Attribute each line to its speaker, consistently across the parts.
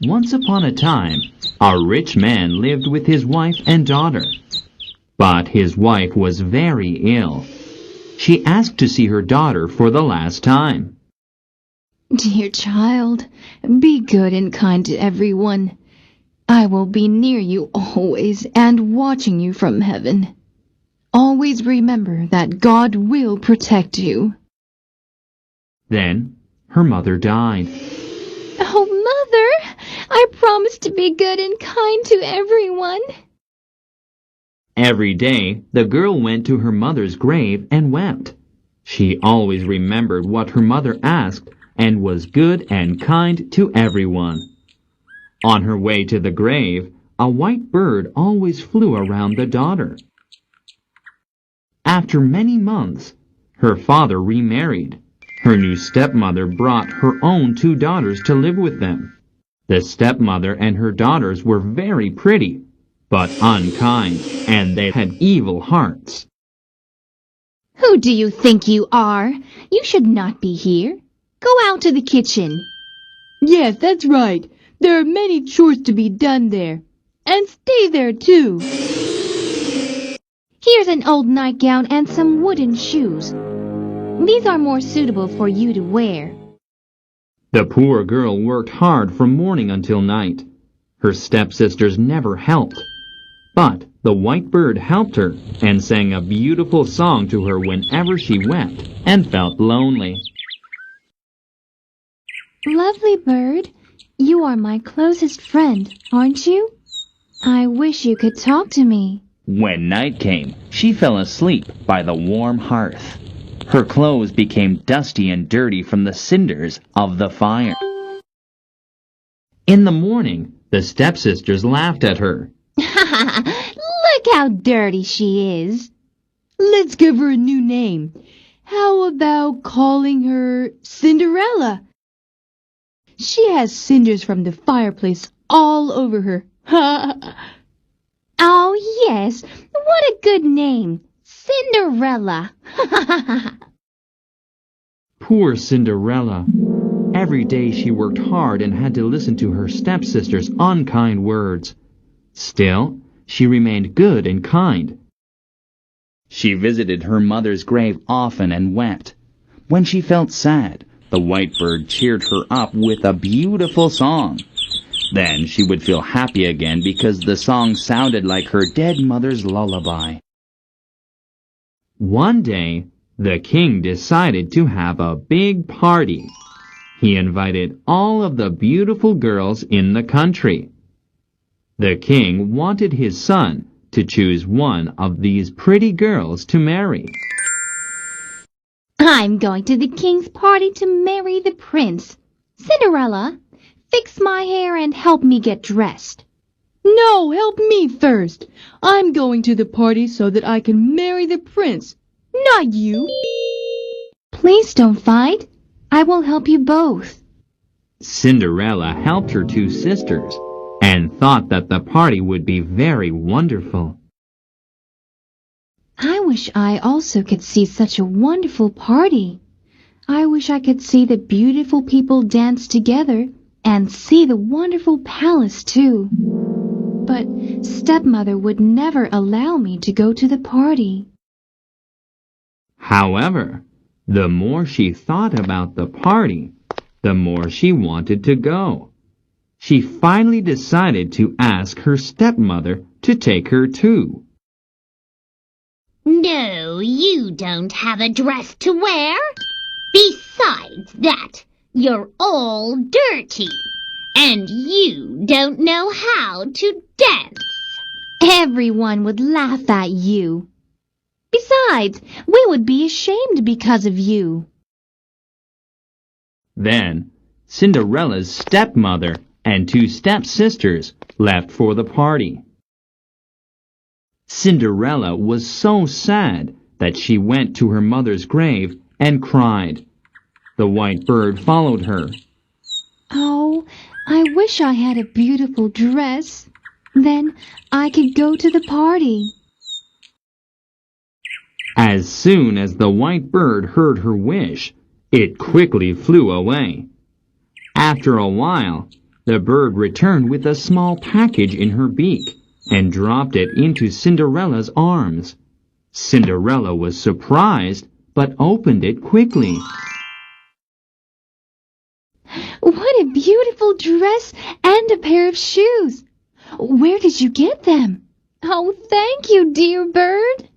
Speaker 1: Once upon a time, a rich man lived with his wife and daughter. But his wife was very ill. She asked to see her daughter for the last time.
Speaker 2: Dear child, be good and kind to everyone. I will be near you always and watching you from heaven. Always remember that God will protect you.
Speaker 1: Then her mother died.
Speaker 2: Oh, Mother, I promise to be good and kind to everyone.
Speaker 1: Every day, the girl went to her mother's grave and wept. She always remembered what her mother asked and was good and kind to everyone. On her way to the grave, a white bird always flew around the daughter. After many months, her father remarried. Her new stepmother brought her own two daughters to live with them. The stepmother and her daughters were very pretty, but unkind, and they had evil hearts.
Speaker 2: Who do you think you are? You should not be here. Go out to the kitchen.
Speaker 3: Yes, that's right. There are many chores to be done there. And stay there, too.
Speaker 2: Here's an old nightgown and some wooden shoes. These are more suitable for you to wear.
Speaker 1: The poor girl worked hard from morning until night. Her stepsisters never helped. But the white bird helped her and sang a beautiful song to her whenever she wept and felt lonely.
Speaker 2: Lovely bird, you are my closest friend, aren't you? I wish you could talk to me.
Speaker 1: When night came, she fell asleep by the warm hearth. Her clothes became dusty and dirty from the cinders of the fire. In the morning, the stepsisters laughed at her.
Speaker 2: Look how dirty she is.
Speaker 3: Let's give her a new name. How about calling her Cinderella? She has cinders from the fireplace all over her.
Speaker 2: Oh, yes, what a good name. Cinderella.
Speaker 1: Poor Cinderella. Every day she worked hard and had to listen to her stepsisters' unkind words. Still, she remained good and kind. She visited her mother's grave often and wept. When she felt sad, the white bird cheered her up with a beautiful song. Then she would feel happy again because the song sounded like her dead mother's lullaby. One day, the king decided to have a big party. He invited all of the beautiful girls in the country. The king wanted his son to choose one of these pretty girls to marry.
Speaker 2: I'm going to the king's party to marry the prince. Cinderella, fix my hair and help me get dressed.
Speaker 3: No, help me first. I'm going to the party so that I can marry the prince, not you.
Speaker 2: Please don't fight. I will help you both.
Speaker 1: Cinderella helped her two sisters and thought that the party would be very wonderful.
Speaker 2: I wish I also could see such a wonderful party. I wish I could see the beautiful people dance together and see the wonderful palace too. But stepmother would never allow me to go to the party.
Speaker 1: However, the more she thought about the party, the more she wanted to go. She finally decided to ask her stepmother to take her too.
Speaker 4: No, you don't have a dress to wear. Besides that, you're all dirty, and you don't know how to dance.
Speaker 2: Everyone would laugh at you. Besides, we would be ashamed because of you.
Speaker 1: Then, Cinderella's stepmother and two stepsisters left for the party. Cinderella was so sad that she went to her mother's grave and cried. The white bird followed her.
Speaker 2: Oh, I wish I had a beautiful dress. Then I could go to the party.
Speaker 1: As soon as the white bird heard her wish, it quickly flew away. After a while, The bird returned with a small package in her beak and dropped it into Cinderella's arms. Cinderella was surprised, but opened it quickly.
Speaker 2: What a beautiful dress and a pair of shoes! Where did you get them? Oh, thank you, dear bird.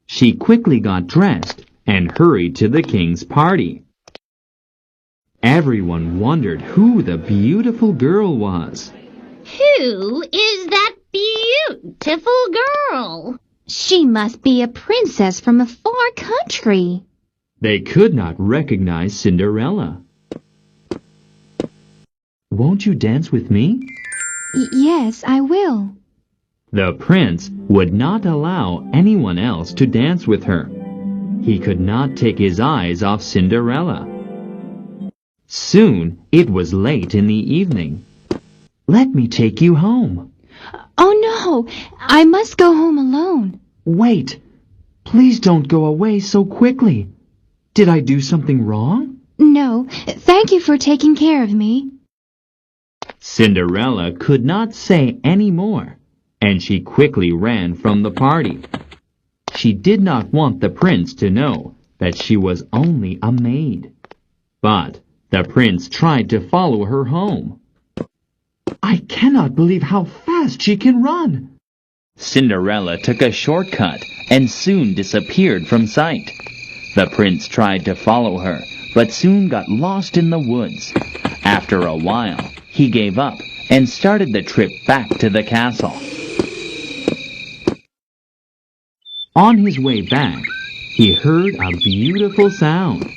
Speaker 1: She quickly got dressed and hurried to the king's party. Everyone wondered who the beautiful girl was.
Speaker 4: Who is that beautiful girl?
Speaker 2: She must be a princess from a far country.
Speaker 1: They could not recognize Cinderella. Won't you dance with me?
Speaker 2: Yes, I will.
Speaker 1: The prince would not allow anyone else to dance with her. He could not take his eyes off Cinderella. Soon it was late in the evening. Let me take you home.
Speaker 2: Oh no, I must go home alone.
Speaker 1: Wait, please don't go away so quickly. Did I do something wrong?
Speaker 2: No, thank you for taking care of me.
Speaker 1: Cinderella could not say any more, and she quickly ran from the party. She did not want the prince to know that she was only a maid. But the prince tried to follow her home. I cannot believe how fast she can run. Cinderella took a shortcut and soon disappeared from sight. The prince tried to follow her, but soon got lost in the woods. After a while, he gave up and started the trip back to the castle. On his way back, he heard a beautiful sound.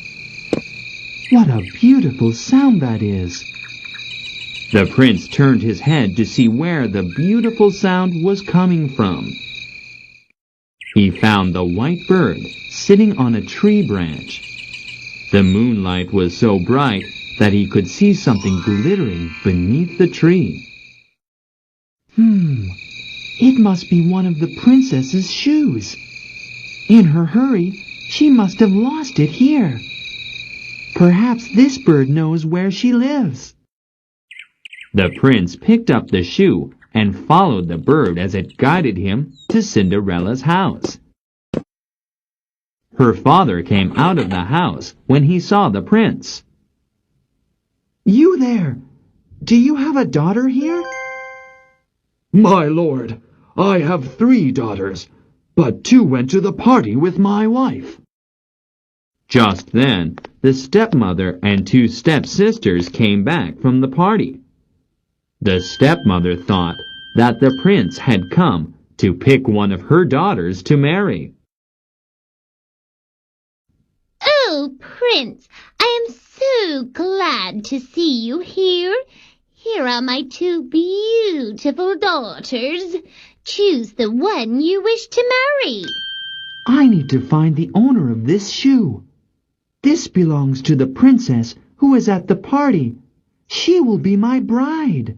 Speaker 1: What a beautiful sound that is! The prince turned his head to see where the beautiful sound was coming from. He found the white bird sitting on a tree branch. The moonlight was so bright that he could see something glittering beneath the tree. It must be one of the princess's shoes. In her hurry, she must have lost it here. Perhaps this bird knows where she lives. The prince picked up the shoe and followed the bird as it guided him to Cinderella's house. Her father came out of the house when he saw the prince. You there! Do you have a daughter here? My lord, I have 3 daughters, but 2 went to the party with my wife. Just then, the stepmother and 2 stepsisters came back from the party. The stepmother thought that the prince had come to pick one of her daughters to marry.
Speaker 4: Oh, Prince, I am so glad to see you here. Here are my 2 beautiful daughters. Choose the one you wish to marry.
Speaker 1: I need to find the owner of this shoe. This belongs to the princess who is at the party. She will be my bride.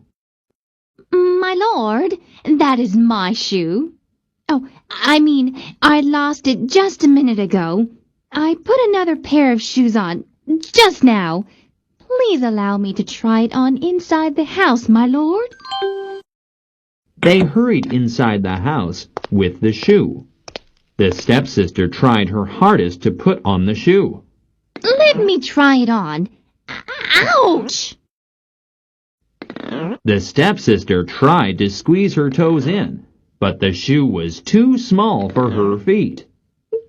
Speaker 2: My lord, that is my shoe. Oh, I lost it just a minute ago. I put another pair of shoes on just now. Please allow me to try it on inside the house, my lord.
Speaker 1: They hurried inside the house with the shoe. The stepsister tried her hardest to put on the shoe.
Speaker 2: Let me try it on. Ouch!
Speaker 1: The stepsister tried to squeeze her toes in, but the shoe was too small for her feet.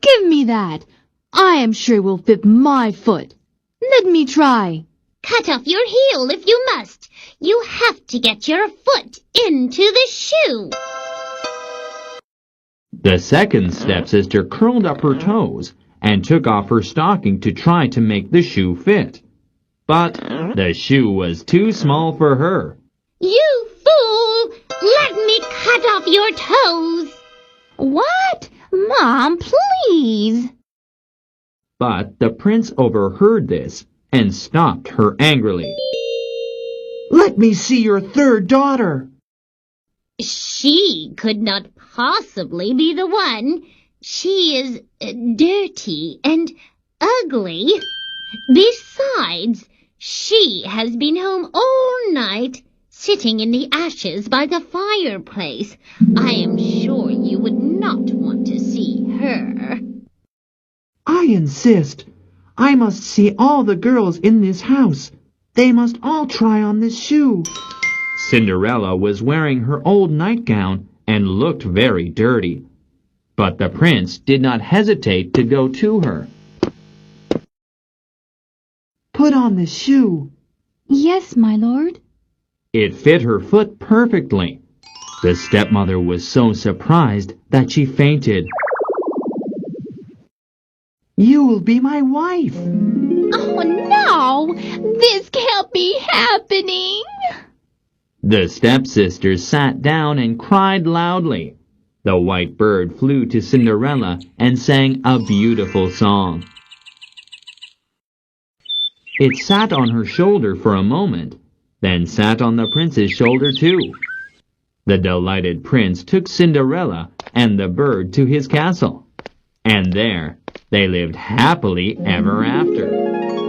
Speaker 3: Give me that. I am sure it will fit my foot. Let me try.
Speaker 4: Cut off your heel if you must. You have to get your foot into the shoe.
Speaker 1: The second stepsister curled up her toes and took off her stocking to try to make the shoe fit. But the shoe was too small for her.
Speaker 4: You fool! Let me cut off your toes.
Speaker 2: What? Mom, please.
Speaker 1: But the prince overheard this and stopped her angrily. Let me see your 3rd daughter.
Speaker 4: She could not possibly be the one. She is dirty and ugly. Besides, She has been home all night, sitting in the ashes by the fireplace. I am sure you would not want to see her.
Speaker 1: I insist. I must see all the girls in this house. They must all try on this shoe. Cinderella was wearing her old nightgown and looked very dirty. But the prince did not hesitate to go to her. Put on this shoe.
Speaker 2: Yes, my lord.
Speaker 1: It fit her foot perfectly. The stepmother was so surprised that she fainted. You will be my wife.
Speaker 2: Oh, no! This can't be happening!
Speaker 1: The stepsisters sat down and cried loudly. The white bird flew to Cinderella and sang a beautiful song. It sat on her shoulder for a moment, then sat on the prince's shoulder too. The delighted prince took Cinderella and the bird to his castle, and there they lived happily ever after.